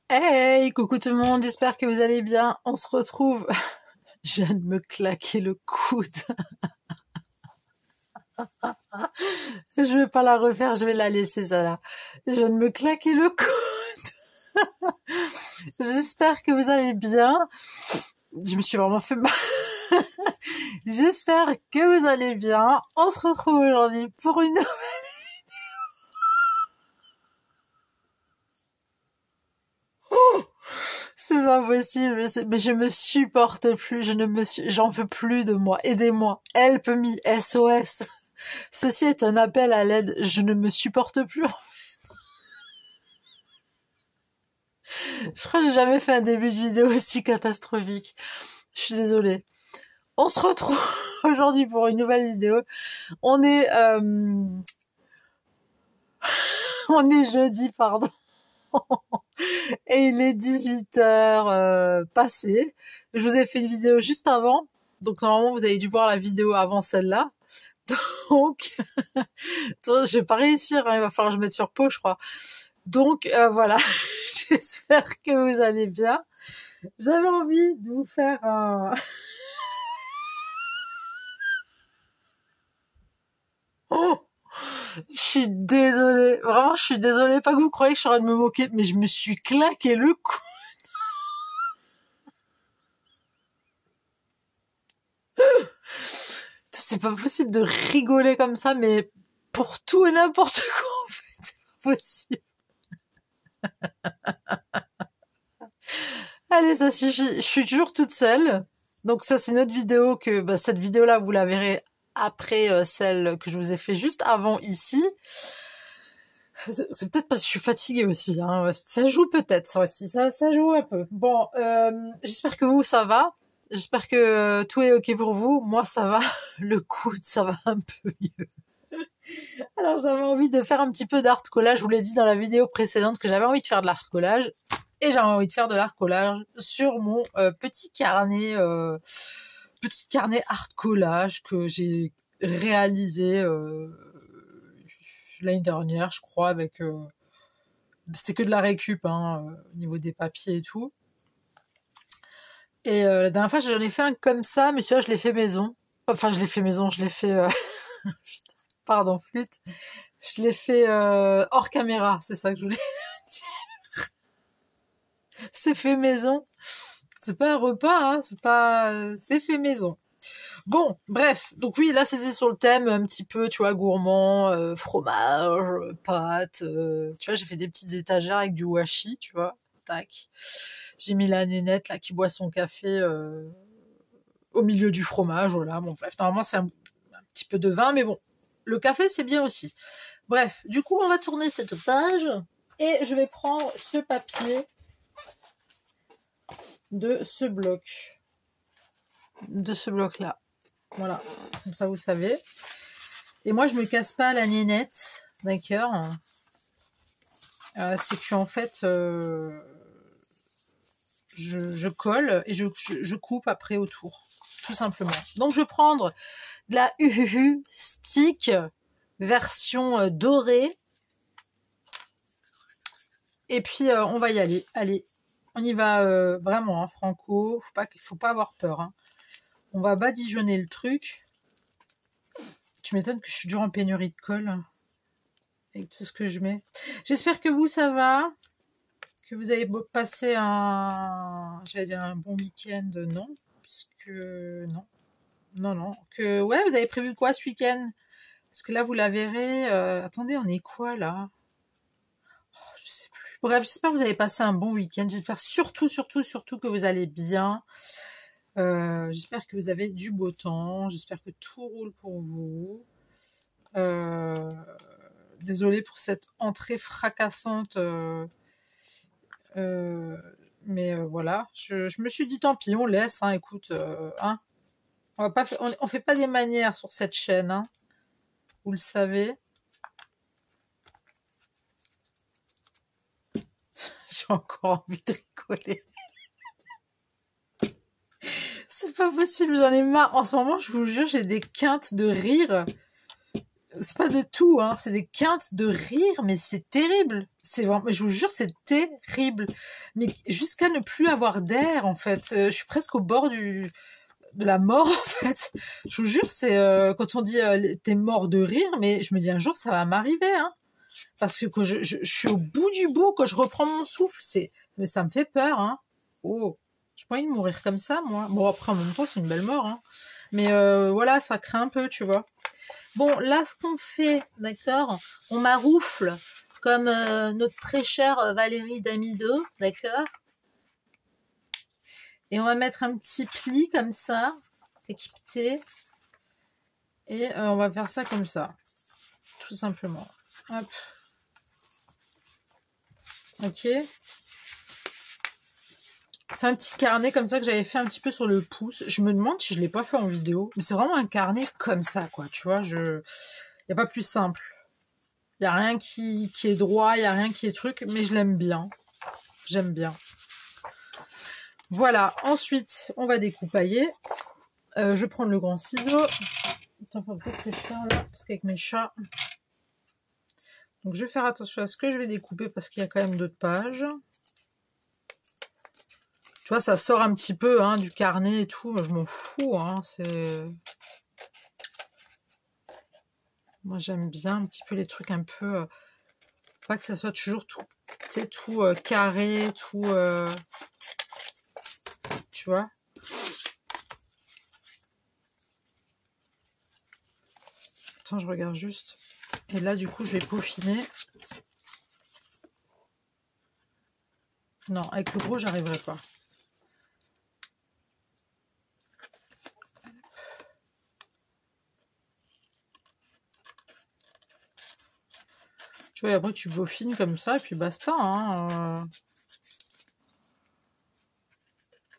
Hey, coucou tout le monde, j'espère que vous allez bien. On se retrouve. Je viens de me claquer le coude. Je vais pas la refaire, je vais la laisser ça là. Je viens de me claquer le coude. J'espère que vous allez bien. Je me suis vraiment fait mal. J'espère que vous allez bien. On se retrouve aujourd'hui pour une... C'est pas possible, mais je me supporte plus, j'en peux plus de moi. Aidez-moi. Help me, SOS. Ceci est un appel à l'aide, je ne me supporte plus. Je crois que j'ai jamais fait un début de vidéo aussi catastrophique. Je suis désolée. On se retrouve aujourd'hui pour une nouvelle vidéo. On est, on est jeudi, pardon. Et il est 18h passé. Je vous ai fait une vidéo juste avant. Donc normalement, vous avez dû voir la vidéo avant celle-là. Donc, je vais pas réussir, hein, il va falloir que je mette sur pause, je crois. Donc, voilà. J'espère que vous allez bien. J'avais envie de vous faire un... Oh, je suis désolée. Vraiment, je suis désolée. Pas que vous croyez que je suis en train de me moquer, mais je me suis claqué le cou. C'est pas possible de rigoler comme ça, mais pour tout et n'importe quoi, en fait. C'est pas possible. Allez, ça suffit. Je suis toujours toute seule. Donc ça, c'est notre vidéo que... Bah, cette vidéo-là, vous la verrez après celle que je vous ai fait juste avant ici. C'est peut-être parce que je suis fatiguée aussi. Hein. Ça joue peut-être, ça aussi. Ça joue un peu. Bon, j'espère que vous, ça va. J'espère que tout est ok pour vous. Moi, ça va. Le coude, ça va un peu mieux. Alors, j'avais envie de faire un petit peu d'art collage. Je vous l'ai dit dans la vidéo précédente que j'avais envie de faire de l'art collage. Et j'avais envie de faire de l'art collage sur mon petit carnet art collage que j'ai réalisé l'année dernière, je crois, avec... c'est que de la récup, hein, au niveau des papiers et tout. Et la dernière fois, j'en ai fait un comme ça, mais celui-là, je l'ai fait maison. Enfin, je l'ai fait maison, je l'ai fait... Pardon, flûte. Je l'ai fait hors caméra, c'est ça que je voulais dire. C'est fait maison. C'est pas un repas, hein, c'est fait maison. Bon, bref, donc oui, là c'était sur le thème un petit peu, tu vois, gourmand, fromage, pâtes, tu vois, j'ai fait des petites étagères avec du washi, tu vois, tac. J'ai mis la nénette là qui boit son café au milieu du fromage, voilà. Bon, bref, normalement c'est un petit peu de vin, mais bon, le café c'est bien aussi. Bref, du coup on va tourner cette page et je vais prendre ce papier de ce bloc-là. Voilà, comme ça vous savez. Et moi je me casse pas la nénette, d'accord. C'est que en fait je colle et je coupe après autour, tout simplement. Donc je vais prendre de la Uhuhu Stick version dorée. Et puis on va y aller. Allez, on y va vraiment, hein, franco. Faut pas avoir peur. Hein. On va badigeonner le truc. Tu m'étonnes que je suis toujours en pénurie de colle avec tout ce que je mets. J'espère que vous, ça va. Que vous avez passé j'allais dire un bon week-end. Non, puisque non. Non. Que ouais, vous avez prévu quoi ce week-end? Parce que là, vous la verrez. Attendez, on est quoi là? Je sais plus. Bref, j'espère que vous avez passé un bon week-end. J'espère surtout que vous allez bien. J'espère que vous avez du beau temps. J'espère que tout roule pour vous. Désolée pour cette entrée fracassante. Mais voilà. Je me suis dit tant pis, on laisse. Hein, écoute, hein. On fait pas des manières sur cette chaîne. Hein, vous le savez. J'ai encore envie de rigoler. C'est pas possible, j'en ai marre. En ce moment, je vous jure, j'ai des quintes de rire. C'est pas de tout, hein. C'est des quintes de rire, mais c'est terrible. C'est vraiment, je vous jure, c'est terrible. Mais jusqu'à ne plus avoir d'air, en fait. Je suis presque au bord de la mort, en fait. Je vous jure, c'est quand on dit t'es mort de rire, mais je me dis un jour ça va m'arriver, hein. Parce que je suis au bout du bout quand je reprends mon souffle. Mais ça me fait peur, hein. Oh, j'ai pas envie de mourir comme ça, moi. Bon, après, en même temps, c'est une belle mort, hein. Mais voilà, ça craint un peu, tu vois. Bon, là, ce qu'on fait, d'accord, on maroufle comme notre très chère Valérie Damido, d'accord. Et on va mettre un petit pli comme ça, équipé. Et on va faire ça comme ça, tout simplement. Hop. Ok. C'est un petit carnet comme ça que j'avais fait un petit peu sur le pouce. Je me demande si je l'ai pas fait en vidéo. Mais c'est vraiment un carnet comme ça, quoi. Tu vois, il n'y a pas plus simple. Il n'y a rien qui est droit, il n'y a rien qui est truc, mais je l'aime bien. J'aime bien. Voilà. Ensuite, on va découpailler. Je vais prendre le grand ciseau. Attends, faut peut-être que je fasse là, parce qu'avec mes chats. Donc, je vais faire attention à ce que je vais découper, parce qu'il y a quand même d'autres pages. Tu vois, ça sort un petit peu hein, du carnet et tout. Moi, je m'en fous. Hein, moi, j'aime bien un petit peu les trucs un peu... pas que ça soit toujours tout, tout carré, tout... tu vois. Attends, je regarde juste. Et là, du coup, je vais peaufiner. Non, avec le gros, j'arriverai pas. Tu vois, et après, tu peaufines comme ça, et puis basta. Hein,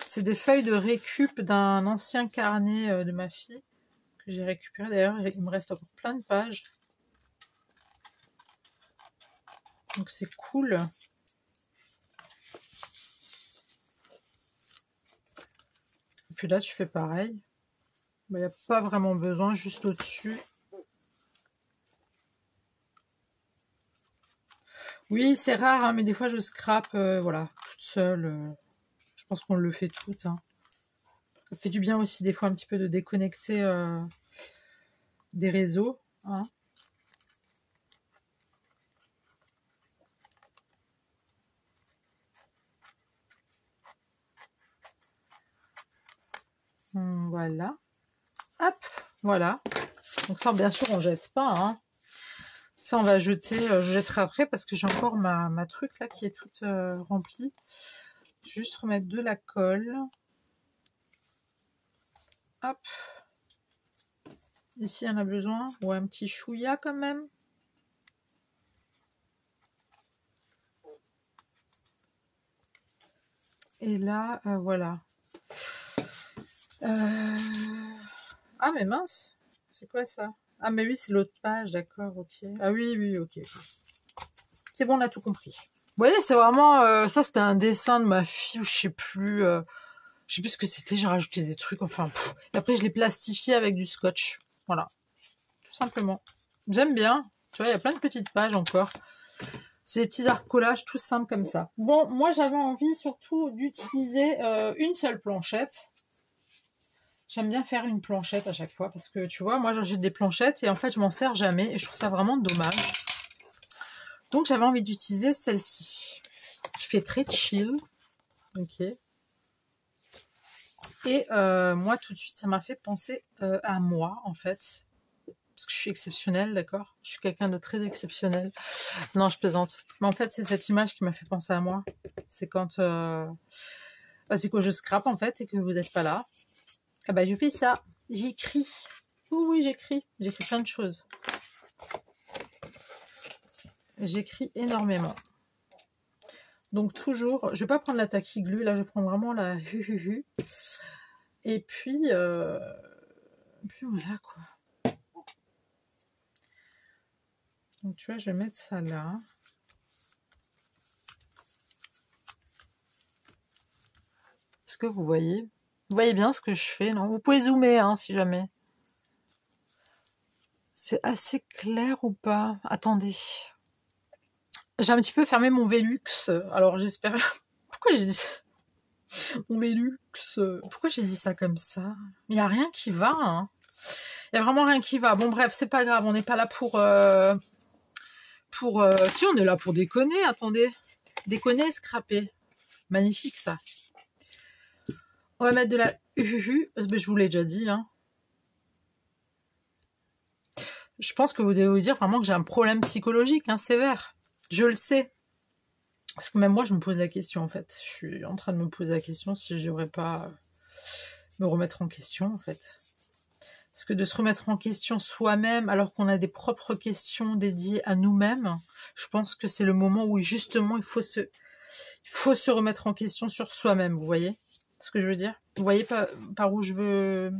C'est des feuilles de récup d'un ancien carnet de ma fille, que j'ai récupéré. D'ailleurs, il me reste encore plein de pages. Donc, c'est cool. Et puis là, tu fais pareil. Il n'y a pas vraiment besoin, juste au-dessus. Oui, c'est rare, hein, mais des fois je scrape, voilà, toute seule. Je pense qu'on le fait toutes. Hein. Ça fait du bien aussi des fois un petit peu de déconnecter des réseaux. Hein. Voilà. Hop, voilà. Donc ça, bien sûr, on jette pas. Hein. Ça, on va jeter, je jetterai après parce que j'ai encore ma truc là qui est toute remplie. Juste remettre de la colle. Hop. Ici, on a besoin. Ouais, un petit chouïa quand même. Et là, voilà. Ah, mais mince. C'est quoi ça? Ah, mais oui, c'est l'autre page, d'accord, ok. Ah oui, oui, ok. C'est bon, on a tout compris. Vous voyez, c'est vraiment... ça, c'était un dessin de ma fille, ou je sais plus ce que c'était, j'ai rajouté des trucs, enfin... Et après, je l'ai plastifié avec du scotch. Voilà. Tout simplement. J'aime bien. Tu vois, il y a plein de petites pages encore. C'est des petits arts-collages tout simples comme ça. Bon, moi, j'avais envie surtout d'utiliser une seule planchette. J'aime bien faire une planchette à chaque fois parce que, tu vois, moi, j'ai des planchettes et en fait, je m'en sers jamais et je trouve ça vraiment dommage. Donc, j'avais envie d'utiliser celle-ci qui fait très chill. Ok. Et moi, tout de suite, ça m'a fait penser à moi, en fait. Parce que je suis exceptionnelle, d'accord? Je suis quelqu'un de très exceptionnel. Non, je plaisante. Mais en fait, c'est cette image qui m'a fait penser à moi. C'est quand... c'est que je scrape, en fait, et que vous n'êtes pas là. Ah bah, je fais ça. J'écris. Oui, oui, j'écris. J'écris plein de choses. J'écris énormément. Donc, toujours... Je vais pas prendre la taquiglue. Là, je prends vraiment la hu. Et puis voilà, quoi. Donc, tu vois, je vais mettre ça là. Est-ce que vous voyez? Vous voyez bien ce que je fais, non? Vous pouvez zoomer, hein, si jamais. C'est assez clair ou pas? Attendez. J'ai un petit peu fermé mon Velux. Alors j'espère... Pourquoi j'ai dit ça? Mon Velux. Pourquoi j'ai dit ça comme ça? Il n'y a rien qui va. Hein. Il n'y a vraiment rien qui va. Bon bref, c'est pas grave. On n'est pas là pour... Si, on est là pour déconner. Attendez. Déconner, scraper. Magnifique ça. On va mettre de la UHU. Je vous l'ai déjà dit. Hein. Je pense que vous devez vous dire vraiment que j'ai un problème psychologique hein, sévère. Je le sais. Parce que même moi, je me pose la question, en fait. Je suis en train de me poser la question si je devrais pas me remettre en question, en fait. Parce que de se remettre en question soi-même, alors qu'on a des propres questions dédiées à nous-mêmes, je pense que c'est le moment où, justement, il faut se remettre en question sur soi-même, vous voyez ce que je veux dire? Vous voyez par où je veux...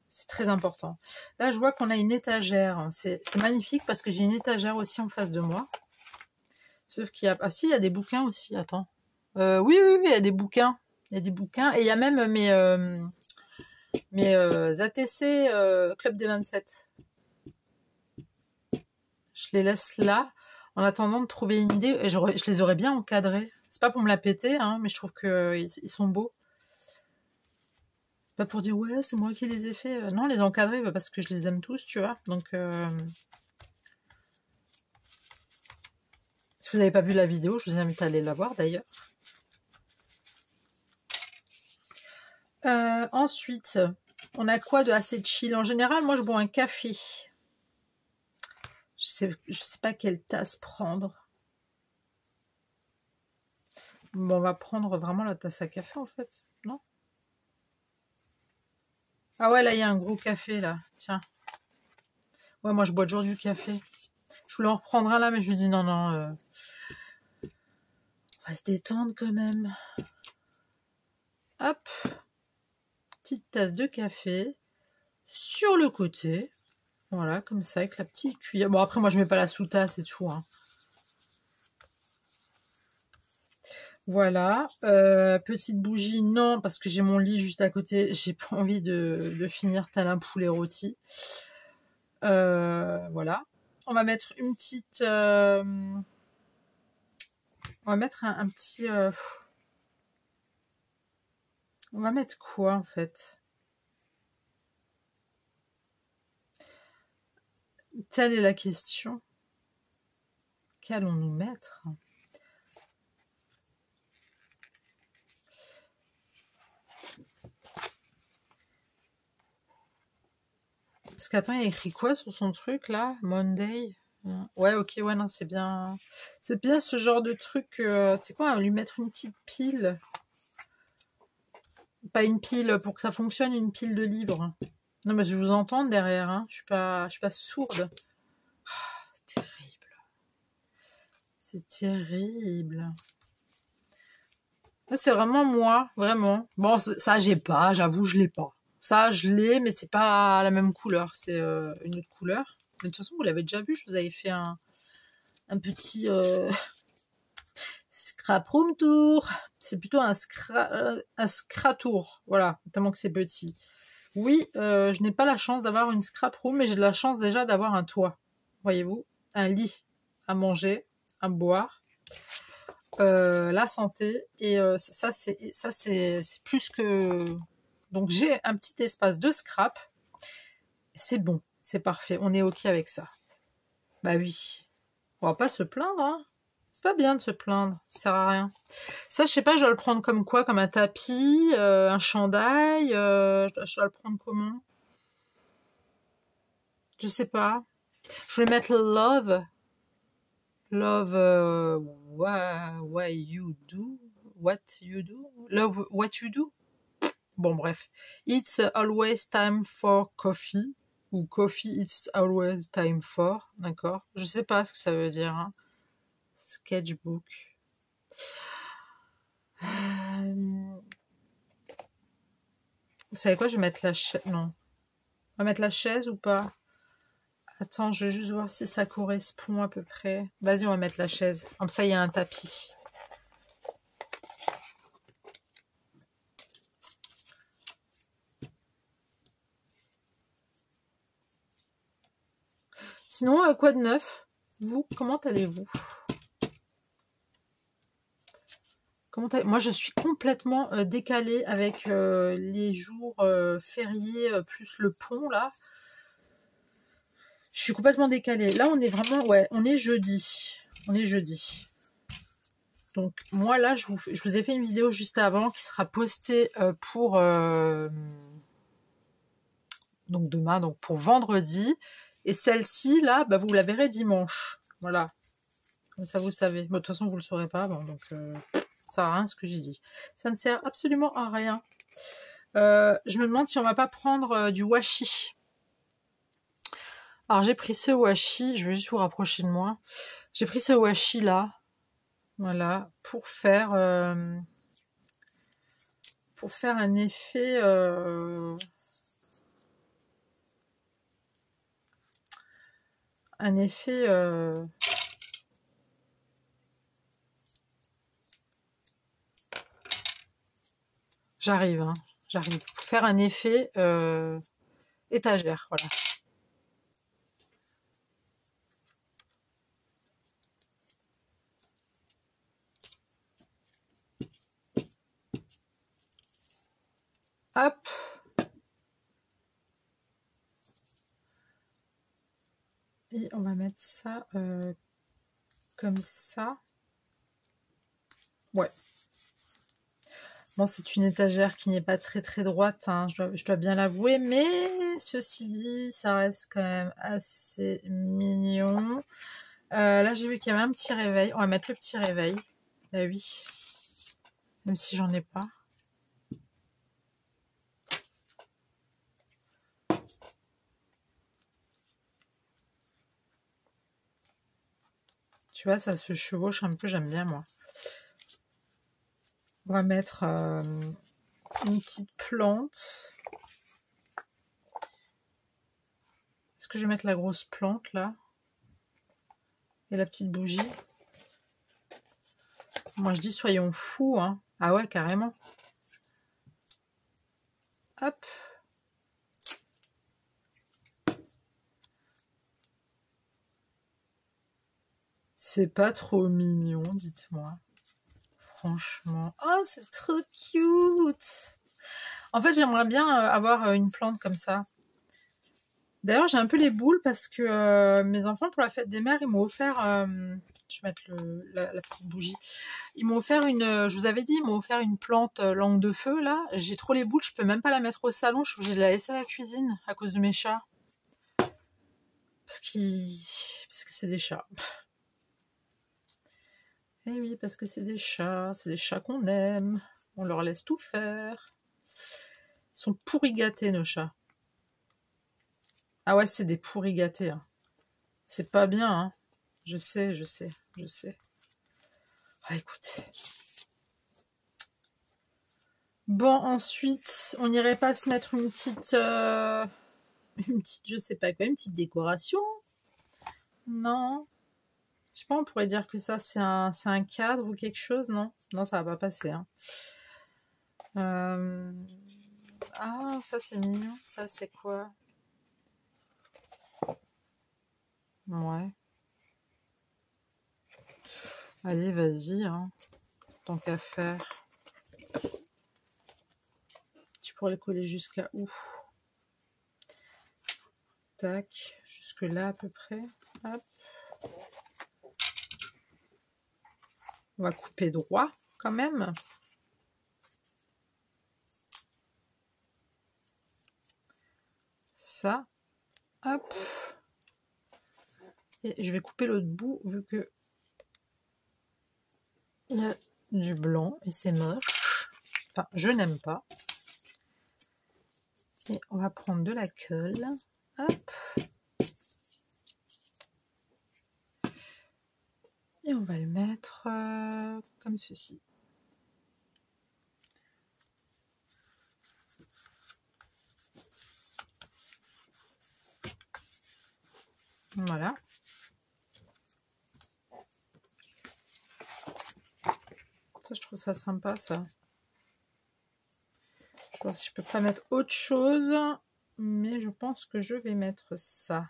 C'est très important. Là, je vois qu'on a une étagère. C'est magnifique parce que j'ai une étagère aussi en face de moi. Sauf qu'il y a... Ah si, il y a des bouquins aussi, attends. Oui, il y a des bouquins. Il y a des bouquins. Et il y a même mes ATC Club des 27. Je les laisse là, en attendant de trouver une idée. Et je les aurais bien encadrés. C'est pas pour me la péter, hein, mais je trouve qu'ils sont beaux. C'est pas pour dire, ouais, c'est moi qui les ai faits. Non, les encadrer, parce que je les aime tous, tu vois. Donc... Si vous n'avez pas vu la vidéo, je vous invite à aller la voir d'ailleurs. Ensuite, on a quoi de assez chill? En général, moi je bois un café. Je sais pas quelle tasse prendre. Bon, on va prendre vraiment la tasse à café en fait, non? Ah ouais, là il y a un gros café là, tiens. Ouais, moi je bois toujours du café. Je voulais en reprendre un là, mais je lui dis non, non. On va se détendre quand même. Hop. Petite tasse de café sur le côté. Voilà, comme ça, avec la petite cuillère. Bon, après, moi, je mets pas la sous-tasse et tout. Hein. Voilà. Petite bougie, non, parce que j'ai mon lit juste à côté. J'ai pas envie de finir tel un poulet rôti. Voilà. On va mettre une petite... on va mettre un petit... On va mettre quoi, en fait? Telle est la question. Qu'allons-nous mettre? Parce qu'attends, il y a écrit quoi sur son truc, là? Monday? Ouais, ok, ouais, non, c'est bien... C'est bien ce genre de truc... tu sais quoi, on va lui mettre une petite pile. Pas une pile pour que ça fonctionne, une pile de livres. Non, mais je vous entends derrière, hein. Je suis pas sourde. Oh, terrible. C'est terrible. C'est vraiment moi, vraiment. Bon, ça, j'ai pas, j'avoue, je l'ai pas. Ça, je l'ai, mais c'est pas la même couleur. C'est une autre couleur. Mais de toute façon, vous l'avez déjà vu, je vous avais fait un petit scrap room tour. C'est plutôt un scrap tour. Voilà, tellement que c'est petit. Oui, je n'ai pas la chance d'avoir une scrap room, mais j'ai de la chance déjà d'avoir un toit. Voyez-vous, un lit à manger, à boire, la santé, et ça c'est plus que... Donc j'ai un petit espace de scrap, c'est bon, c'est parfait, on est ok avec ça. Bah oui, on va pas se plaindre, hein. C'est pas bien de se plaindre, ça sert à rien. Ça, je sais pas, je dois le prendre comme quoi? Comme un tapis, un chandail, je dois le prendre comment? Je sais pas. Je vais mettre love. Love what you do. What you do. Love what you do. Bon, bref. It's always time for coffee. Ou coffee, it's always time for. D'accord. Je sais pas ce que ça veut dire. Hein. Sketchbook. Vous savez quoi? Je vais mettre la chaise. Non. On va mettre la chaise ou pas? Attends, je vais juste voir si ça correspond à peu près. Vas-y, on va mettre la chaise. Comme ça, il y a un tapis. Sinon, quoi de neuf? Vous, comment allez-vous? Moi, je suis complètement décalée avec les jours fériés plus le pont, là. Je suis complètement décalée. Là, on est vraiment... Ouais, on est jeudi. On est jeudi. Donc, moi, là, je vous ai fait une vidéo juste avant qui sera postée pour... donc, demain, donc pour vendredi. Et celle-ci, là, bah, vous la verrez dimanche. Voilà. Comme ça, vous savez. Bon, de toute façon, vous le saurez pas. Bon, donc... ça sert à rien ce que j'ai dit. Ça ne sert absolument à rien. Je me demande si on va pas prendre du washi. Alors j'ai pris ce washi, je vais juste vous rapprocher de moi. J'ai pris ce washi là, voilà, pour faire un effet j'arrive, hein, j'arrive. Pour faire un effet étagère, voilà. Hop. Et on va mettre ça comme ça. Ouais. Bon, c'est une étagère qui n'est pas très très droite, hein, je dois bien l'avouer, mais ceci dit, ça reste quand même assez mignon. Là, j'ai vu qu'il y avait un petit réveil. On va mettre le petit réveil. Bah oui. Même si j'en ai pas. Tu vois, ça se chevauche un peu, j'aime bien moi. On va mettre une petite plante. Est-ce que je vais mettre la grosse plante là? Et la petite bougie? Moi je dis soyons fous, hein. Ah ouais, carrément. Hop. C'est pas trop mignon, dites-moi. Franchement. Oh, c'est trop cute. En fait, j'aimerais bien avoir une plante comme ça. D'ailleurs, j'ai un peu les boules parce que mes enfants, pour la fête des mères, ils m'ont offert... je vais mettre la petite bougie. Ils m'ont offert je vous avais dit, ils m'ont offert une plante langue de feu, là. J'ai trop les boules, je peux même pas la mettre au salon. Je suis obligée de la laisser à la cuisine à cause de mes chats. Parce que c'est des chats. Eh oui, parce que c'est des chats qu'on aime. On leur laisse tout faire. Ils sont pourri gâtés, nos chats. Ah ouais, c'est des pourri gâtés. Hein. C'est pas bien, hein. Je sais. Ah, écoute. Bon, ensuite, on n'irait pas se mettre une petite, je sais pas quoi, une petite décoration? Non. Je sais pas, on pourrait dire que ça, c'est un cadre ou quelque chose, non? Non, ça va pas passer, hein. Ah, ça, c'est mignon. Ça, c'est quoi? Ouais. Allez, vas-y, hein. Tant qu'à faire. Tu pourrais le coller jusqu'à où? Tac, jusque là à peu près. Hop. On va couper droit quand même. Ça. Hop. Et je vais couper l'autre bout vu que il y a du blanc et c'est moche. Enfin, je n'aime pas. Et on va prendre de la colle. Hop. Et on va le mettre comme ceci. Voilà. Ça, je trouve ça sympa, ça. Je vais voir si je peux pas mettre autre chose. Mais je pense que je vais mettre ça.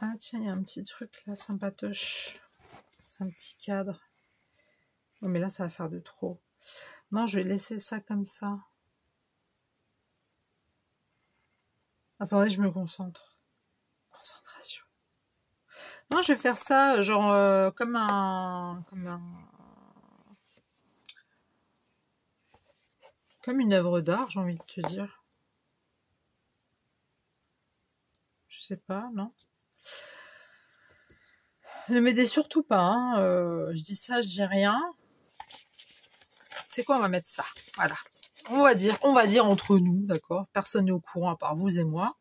Ah tiens, il y a un petit truc là, sympatoche. C'est un petit cadre. Oh, mais là, ça va faire de trop. Non, je vais laisser ça comme ça. Attendez, je me concentre. Concentration. Non, je vais faire ça, genre, comme une œuvre d'art, j'ai envie de te dire. Je sais pas, non? Ne m'aidez surtout pas, hein. Je dis ça, je dis rien. C'est quoi, on va mettre ça. Voilà. On va dire entre nous, d'accord? Personne n'est au courant à part vous et moi,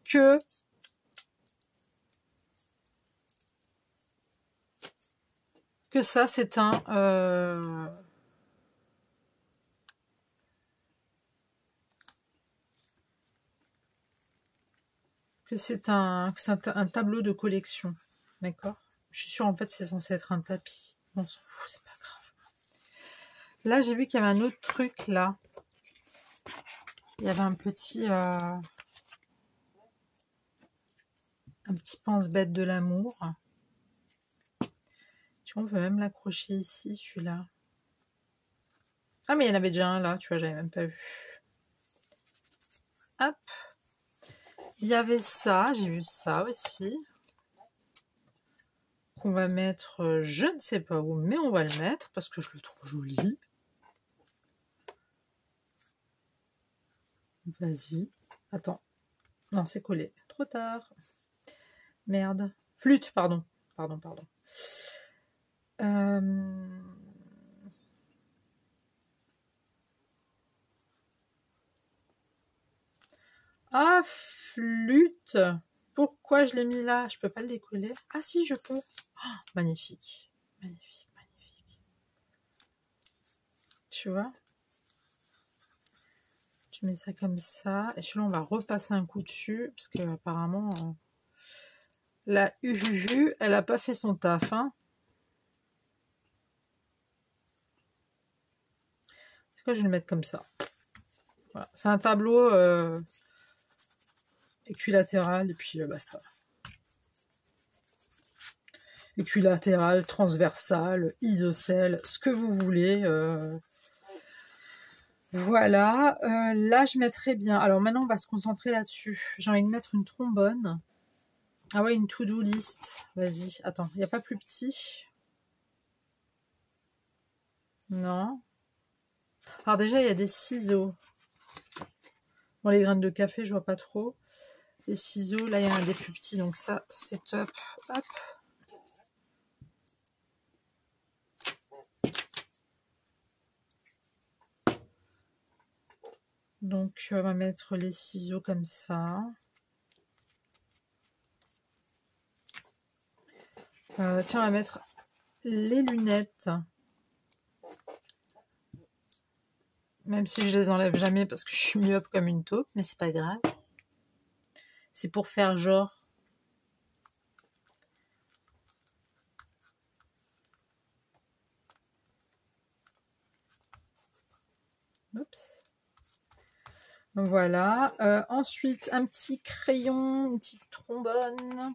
que ça, c'est un tableau de collection, d'accord? Je suis sûre, en fait, c'est censé être un tapis. On s'en fout, c'est pas grave. Là, j'ai vu qu'il y avait un autre truc, là. Il y avait un petit pense-bête de l'amour. Tu vois, on peut même l'accrocher ici, celui-là. Ah, mais il y en avait déjà un là, tu vois, j'avais même pas vu. Hop. Il y avait ça, j'ai vu ça aussi. Qu'on va mettre, je ne sais pas où, mais on va le mettre parce que je le trouve joli. Vas-y. Attends. Non, c'est collé. Trop tard. Merde. Flûte, pardon. Pardon. Ah, flûte. Pourquoi je l'ai mis là? Je peux pas le décoller. Ah si, je peux. Oh, magnifique. Magnifique. Tu vois? Tu mets ça comme ça. Et celui-là, on va repasser un coup dessus. Parce que apparemment, la Uhuhu, elle a pas fait son taf. Hein. C'est quoi, je vais le mettre comme ça. Voilà. C'est un tableau équilatéral et puis basta. Équilatéral, transversal, isocèle, ce que vous voulez. Voilà. Là, je mettrai bien. Alors maintenant, on va se concentrer là-dessus. J'ai envie de mettre une trombone. Ah ouais, une to-do list. Vas-y. Attends, il n'y a pas plus petit? Non. Alors déjà, il y a des ciseaux. Bon, les graines de café, je vois pas trop. Les ciseaux, là, il y en a des plus petits. Donc ça, c'est top. Hop. Donc, on va mettre les ciseaux comme ça. Tiens, on va mettre les lunettes. Même si je les enlève jamais parce que je suis myope comme une taupe, mais c'est pas grave. C'est pour faire genre. Oups. Voilà. Ensuite, un petit crayon, une petite trombone.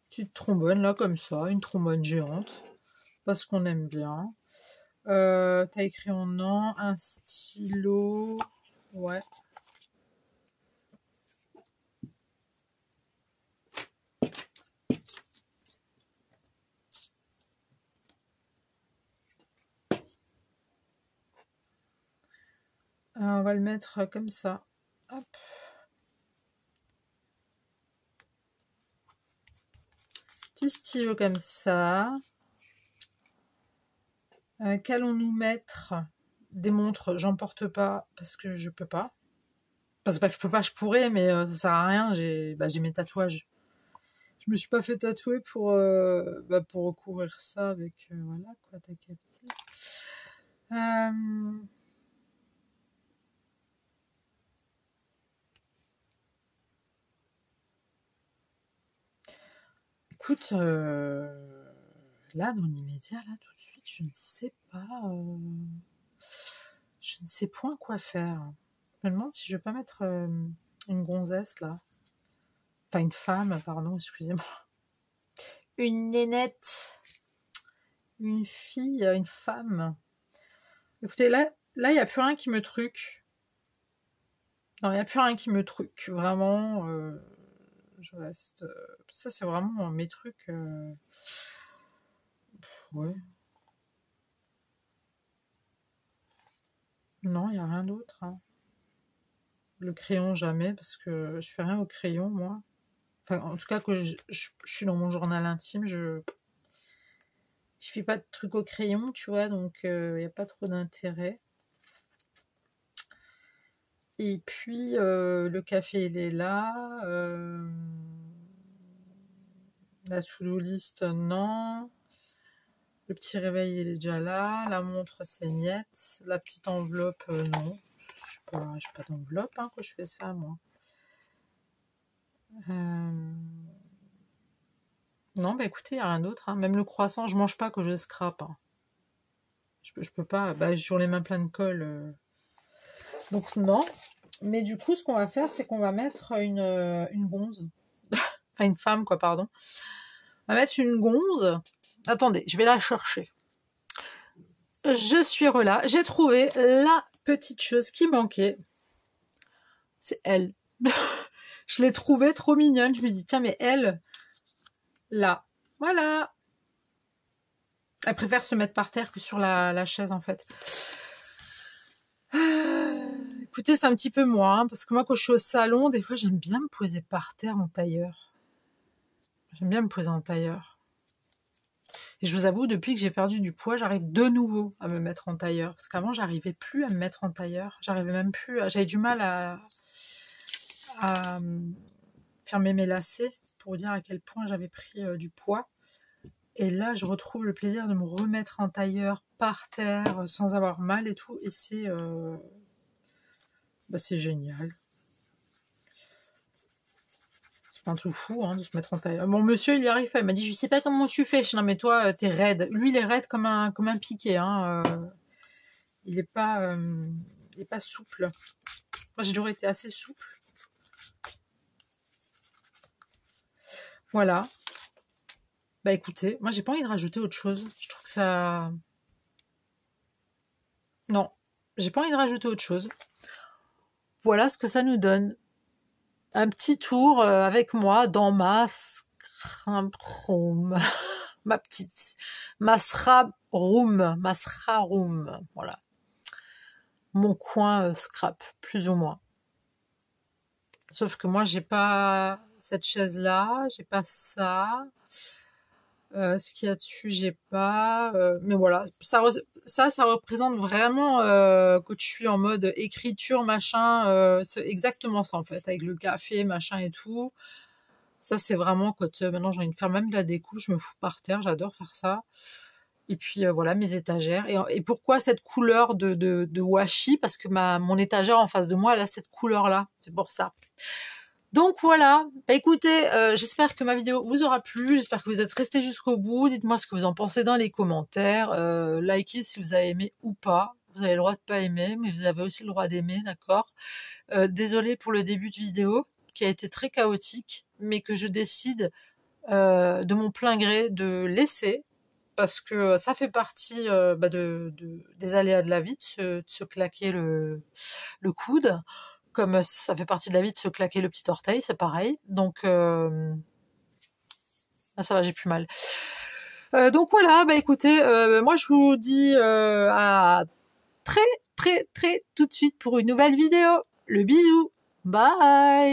Petite trombone là comme ça, une trombone géante. Parce qu'on aime bien. Taille crayon, non. Un stylo. Ouais. On va le mettre comme ça. Hop. Petit stylo comme ça. Qu'allons-nous mettre? Des montres, j'en porte pas parce que je peux pas. Enfin, c'est pas que je peux pas, je pourrais, mais ça sert à rien. J'ai mes tatouages. Je me suis pas fait tatouer pour recouvrir ça avec. Voilà quoi, t'as capté. Écoute, là, dans l'immédiat, là, tout de suite, je ne sais pas... je ne sais point quoi faire. Je me demande si je vais pas mettre une gonzesse, là. Enfin, une femme, pardon, excusez-moi. Une nénette. Une fille, une femme. Écoutez, là, il n'y a plus rien qui me truque. Non, il n'y a plus rien qui me truque. Vraiment, je reste... ça, c'est vraiment mes trucs... ouais. Non, il n'y a rien d'autre. Hein. Le crayon, jamais, parce que je fais rien au crayon, moi. Enfin, en tout cas, que je suis dans mon journal intime, je fais pas de trucs au crayon, tu vois, donc il n'y a pas trop d'intérêt. Et puis, le café, il est là. La to-do list, non. Le petit réveil, il est déjà là. La montre, c'est niet. La petite enveloppe, non. Je n'ai pas d'enveloppe hein, quand je fais ça, moi. Non, bah écoutez, il n'y a rien d'autre. Hein. Même le croissant, je mange pas que je scrape. Hein. Je peux pas. Bah, j'ai toujours les mains pleines de colle. Donc non. Mais du coup, ce qu'on va faire, c'est qu'on va mettre une gonze. Enfin, une femme, quoi, pardon. On va mettre une gonze. Attendez, je vais la chercher. Je suis là. J'ai trouvé la petite chose qui manquait. C'est elle. Je l'ai trouvée trop mignonne. Je me dis, tiens, mais elle, là. Voilà. Elle préfère se mettre par terre que sur la chaise, en fait. Écoutez, c'est un petit peu moi, hein, parce que moi, quand je suis au salon, des fois, j'aime bien me poser par terre en tailleur. J'aime bien me poser en tailleur. Et je vous avoue, depuis que j'ai perdu du poids, j'arrive de nouveau à me mettre en tailleur. Parce qu'avant, j'arrivais plus à me mettre en tailleur. J'arrivais même plus. J'avais du mal à fermer mes lacets pour dire à quel point j'avais pris du poids. Et là, je retrouve le plaisir de me remettre en tailleur par terre sans avoir mal et tout. Et c'est génial. C'est pas un truc fou hein, de se mettre en tailleur. Bon, monsieur, il y arrive pas. Il m'a dit, je sais pas comment tu fais. Je dis, non, mais toi, t'es raide. Lui, il est raide comme un piquet. Hein. Il est pas souple. Moi, j'ai toujours été assez souple. Voilà. Bah écoutez, moi, j'ai pas envie de rajouter autre chose. Je trouve que ça... Non, j'ai pas envie de rajouter autre chose. Voilà ce que ça nous donne. Un petit tour avec moi dans ma scrap room. Ma petite masra room. Voilà. Mon coin scrap, plus ou moins. Sauf que moi, j'ai pas cette chaise-là, j'ai pas ça. Ce qu'il y a dessus, j'ai pas. Mais voilà, ça représente vraiment que je suis en mode écriture, machin. C'est exactement ça en fait, avec le café, machin et tout. Ça, c'est vraiment quand maintenant j'ai envie de faire même de la déco, je me fous par terre, j'adore faire ça. Et puis voilà, mes étagères. Et pourquoi cette couleur de washi? Parce que mon étagère en face de moi, elle a cette couleur-là. C'est pour ça. Donc voilà, bah, écoutez, j'espère que ma vidéo vous aura plu, j'espère que vous êtes restés jusqu'au bout, dites-moi ce que vous en pensez dans les commentaires, likez si vous avez aimé ou pas, vous avez le droit de pas aimer, mais vous avez aussi le droit d'aimer, d'accord. Désolée pour le début de vidéo, qui a été très chaotique, mais que je décide de mon plein gré de laisser, parce que ça fait partie des aléas de la vie, de se claquer le coude. Comme ça fait partie de la vie de se claquer le petit orteil, c'est pareil. Donc, ça va, j'ai plus mal. Donc voilà, bah écoutez, moi je vous dis à très tout de suite pour une nouvelle vidéo. Le bisou, bye.